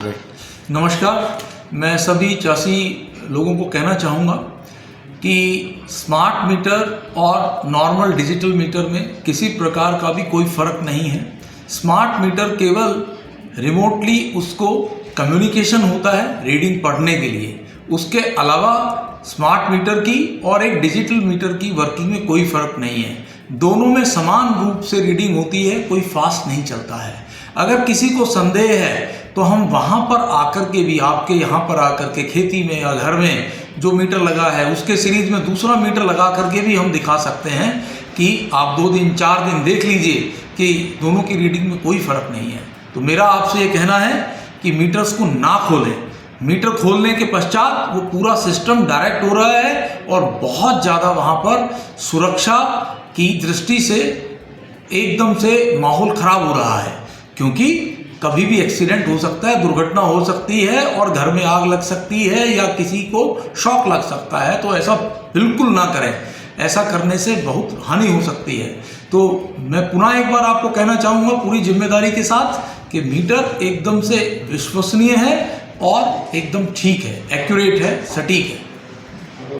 नमस्कार। मैं सभी चासी लोगों को कहना चाहूँगा कि स्मार्ट मीटर और नॉर्मल डिजिटल मीटर में किसी प्रकार का भी कोई फ़र्क नहीं है। स्मार्ट मीटर केवल रिमोटली उसको कम्युनिकेशन होता है रीडिंग पढ़ने के लिए। उसके अलावा स्मार्ट मीटर की और एक डिजिटल मीटर की वर्किंग में कोई फ़र्क नहीं है। दोनों में समान रूप से रीडिंग होती है, कोई फास्ट नहीं चलता है। अगर किसी को संदेह है तो हम वहाँ पर आकर के भी, आपके यहाँ पर आकर के खेती में या घर में जो मीटर लगा है उसके सीरीज में दूसरा मीटर लगा करके भी हम दिखा सकते हैं कि आप 2 दिन 4 दिन देख लीजिए कि दोनों की रीडिंग में कोई फ़र्क नहीं है। तो मेरा आपसे ये कहना है कि मीटर्स को ना खोलें। मीटर खोलने के पश्चात वो पूरा सिस्टम डायरेक्ट हो रहा है और बहुत ज़्यादा वहाँ पर सुरक्षा की दृष्टि से एकदम से माहौल ख़राब हो रहा है, क्योंकि कभी भी एक्सीडेंट हो सकता है, दुर्घटना हो सकती है और घर में आग लग सकती है या किसी को शॉक लग सकता है। तो ऐसा बिल्कुल ना करें, ऐसा करने से बहुत हानि हो सकती है। तो मैं पुनः एक बार आपको कहना चाहूँगा पूरी जिम्मेदारी के साथ कि मीटर एकदम से विश्वसनीय है और एकदम ठीक है, एक्यूरेट है, सटीक है।